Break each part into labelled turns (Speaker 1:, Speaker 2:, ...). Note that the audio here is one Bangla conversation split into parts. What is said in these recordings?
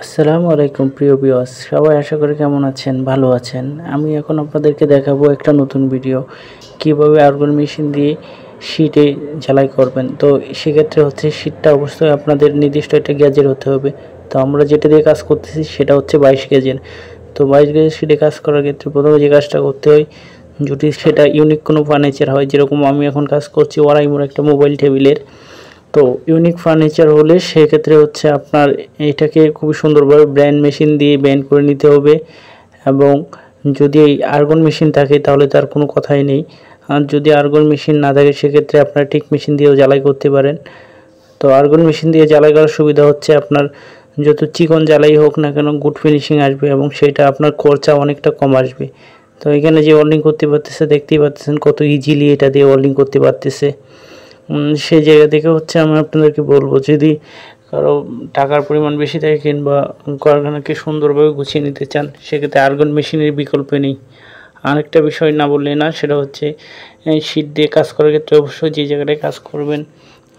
Speaker 1: আসসালামু আলাইকুম প্রিয় ভিউয়ার্স, সবাই আশা করি কেমন আছেন, ভালো আছেন। আমি এখন আপনাদেরকে দেখাবো একটা নতুন ভিডিও, কিভাবে আর্গন মেশিন দিয়ে শীটে ঝালাই করবেন। তো সেক্ষেত্রে হচ্ছে শীটটা অবশ্যই আপনাদের নির্দিষ্ট একটা গ্যাজের হতে হবে। তো আমরা যেটা দিয়ে কাজ করতেছি সেটা হচ্ছে 22 গেজের। তো 22 গেজের শীটে কাজ করার ক্ষেত্রে প্রথমে যে কাজটা করতে হয়, যদি সেটা ইউনিক কোনো ফার্নিচার হয়, যেরকম আমি এখন কাজ করছি ওরাইমোর একটা মোবাইল টেবিলের। তো ইউনিক ফার্নিচার হলে সেক্ষেত্রে হচ্ছে আপনার এটাকে খুবই সুন্দরভাবে ব্র্যান্ড মেশিন দিয়ে ব্যান্ড করে নিতে হবে। এবং যদি এই আর্গন মেশিন থাকে তাহলে তার কোনো কথাই নেই। আর যদি আর্গন মেশিন না থাকে সেক্ষেত্রে আপনারা টিক মেশিন দিয়েও জ্বালাই করতে পারেন। তো আর্গন মেশিন দিয়ে জ্বালাই করার সুবিধা হচ্ছে আপনার যত চিকন জ্বালাই হোক না কেন গুড ফিনিশিং আসবে এবং সেটা আপনার খরচা অনেকটা কম আসবে। তো এখানে যে ওয়েল্ডিং করতে পারতেছে দেখতেই পাচ্ছেন কত ইজিলি এটা দিয়ে ওয়েল্ডিং করতে পারতেছে। সেই জায়গা থেকে হচ্ছে আমি আপনাদেরকে বলবো, যদি কারো টাকার পরিমাণ বেশি থাকে কিংবা কারখানাকে সুন্দরভাবে গুছিয়ে নিতে চান সেক্ষেত্রে আর্গন মেশিনের বিকল্প নেই। আরেকটা বিষয় না বললে না, সেটা হচ্ছে শীট দিয়ে কাজ করার ক্ষেত্রে অবশ্যই যে জায়গাটায় কাজ করবেন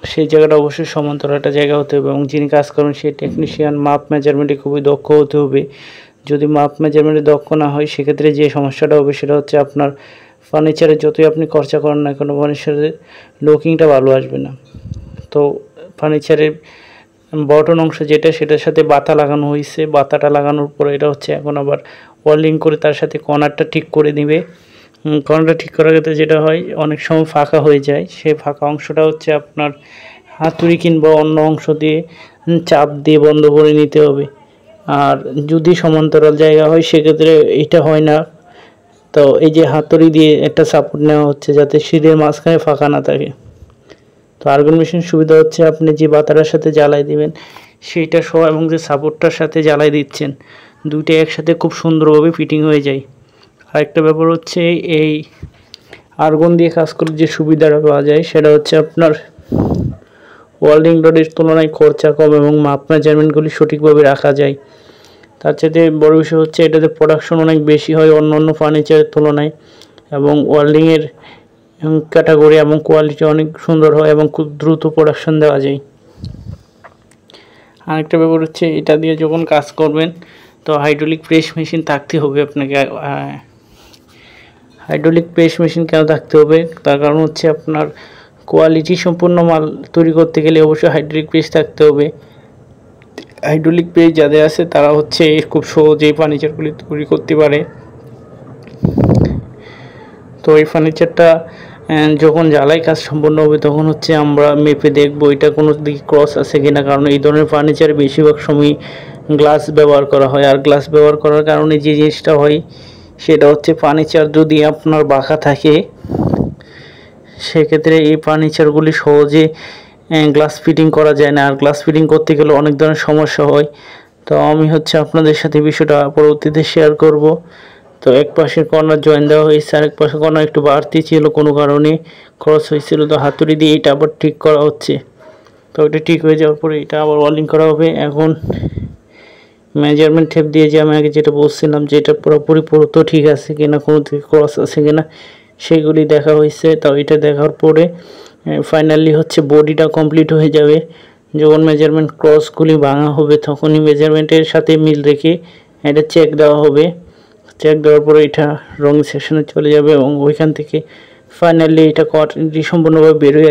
Speaker 1: সেই জায়গাটা অবশ্যই সমান্তরাল একটা জায়গা হতে হবে এবং যিনি কাজ করবেন সেই টেকনিশিয়ান মাপ মেজারমেন্টে খুবই দক্ষ হতে হবে। যদি মাপ মেজারমেন্টে দক্ষ না হয় সেক্ষেত্রে যে সমস্যাটা হবে সেটা হচ্ছে আপনার ফার্নিচারে যতই আপনি খরচা করেন না কেন ফার্নিচারের লুকিংটা ভালো আসবে না। তো ফার্নিচারের বটন অংশ যেটা সেটার সাথে বাতা লাগানো হয়েছে, বাতাটা লাগানোর পরে এটা হচ্ছে এখন আবার ওয়েল্ডিং করে তার সাথে কর্নারটা ঠিক করে দিবে। কর্নারটা ঠিক করার ক্ষেত্রে যেটা হয় অনেক সময় ফাঁকা হয়ে যায়, সেই ফাঁকা অংশটা হচ্ছে আপনার হাতুড়ি কিংবা অন্য অংশ দিয়ে চাপ দিয়ে বন্ধ করে নিতে হবে। আর যদি সমান্তরাল জায়গা হয় সেক্ষেত্রে এটা হয় না। তো এই যে হাতুড়ি দিয়ে একটা সাপোর্ট নেওয়া হচ্ছে যাতে শীতের মাঝখানে ফাঁকা না থাকে। তো আর্গন মেশিন সুবিধা হচ্ছে আপনি যে বাতাটার সাথে জ্বালাই দিবেন সেইটা সহ এবং যে সাপোর্টটার সাথে জ্বালাই দিচ্ছেন দুইটা একসাথে খুব সুন্দরভাবে ফিটিং হয়ে যায়। আরেকটা ব্যাপার হচ্ছে এই আর্গন দিয়ে কাজ করে যে সুবিধাটা পাওয়া যায় সেটা হচ্ছে আপনার ওয়েল্ডিং রডের তুলনায় খরচা কম এবং মাপ মেজারমেন্টগুলি সঠিকভাবে রাখা যায়। তার চাইতে বড় বিষয় হচ্ছে এটাতে প্রোডাকশন অনেক বেশি হয় অন্য ফার্নিচারের তুলনায় এবং ওয়েল্ডিংয়ের ক্যাটাগরি এবং কোয়ালিটি অনেক সুন্দর হয় এবং খুব দ্রুত প্রোডাকশন দেওয়া যায়। আরেকটা ব্যাপার হচ্ছে এটা দিয়ে যখন কাজ করবেন তো হাইড্রোলিক প্রেস মেশিন থাকতে হবে আপনাকে। হাইড্রোলিক প্রেস মেশিন কেন থাকতে হবে তার কারণ হচ্ছে আপনার কোয়ালিটি সম্পূর্ণ মাল তৈরি করতে গেলে অবশ্যই হাইড্রোলিক প্রেস থাকতে হবে। হাইড্রোলিক প্রেস যাদের আছে তারা হচ্ছে খুব সহজেই ফার্নিচারগুলি তৈরি করতে পারে। তো এই ফার্নিচারটা যখন জ্বালাই কাজ সম্পন্ন হবে তখন হচ্ছে আমরা মেপে দেখবো এটা কোনো দিকে ক্রস আছে কিনা, কারণ এই ধরনের ফার্নিচারে বেশিরভাগ সময় গ্লাস ব্যবহার করা হয়। আর গ্লাস ব্যবহার করার কারণে যে জিনিসটা হয় সেটা হচ্ছে ফার্নিচার যদি আপনার বাঁকা থাকে সেক্ষেত্রে এই ফার্নিচারগুলি সহজে গ্লাস ফিটিং করা যায় না, আর গ্লাস ফিটিং করতে গেলে অনেক ধরনের সমস্যা হয়। তো আমি হচ্ছে আপনাদের সাথে বিষয়টা পরবর্তীতে শেয়ার করব। তো এক পাশের কর্নার জয়েন দেওয়া হয়েছে, আরেক পাশের কর্নার একটু বাড়তি ছিল কোনো কারণে ক্রস হয়েছিল, তো হাতুড়ি দিয়ে এটা আবার ঠিক করা হচ্ছে। তো এটা ঠিক হয়ে যাওয়ার পরে এটা আবার ওয়েল্ডিং করা হবে। এখন মেজারমেন্ট টেপ দিয়ে যে আমি আগে যেটা বলছিলাম যে এটা পুরোপুরি ঠিক আছে কিনা, কোনো দিকে ক্রস আছে কিনা সেগুলি দেখা হয়েছে। তাও এটা দেখার পরে ফাইনালি হচ্ছে বডিটা কমপ্লিট হয়ে যাবে। যখন মেজারমেন্ট ক্রসগুলি ভাঙা হবে তখনই মেজারমেন্টের সাথে মিল রেখে এটা চেক দেওয়া হবে। চেক দেওয়ার পরে এটা রং সেকশনে চলে যাবে এবং ওইখান থেকে ফাইনালি এটা সম্পূর্ণভাবে বের হয়ে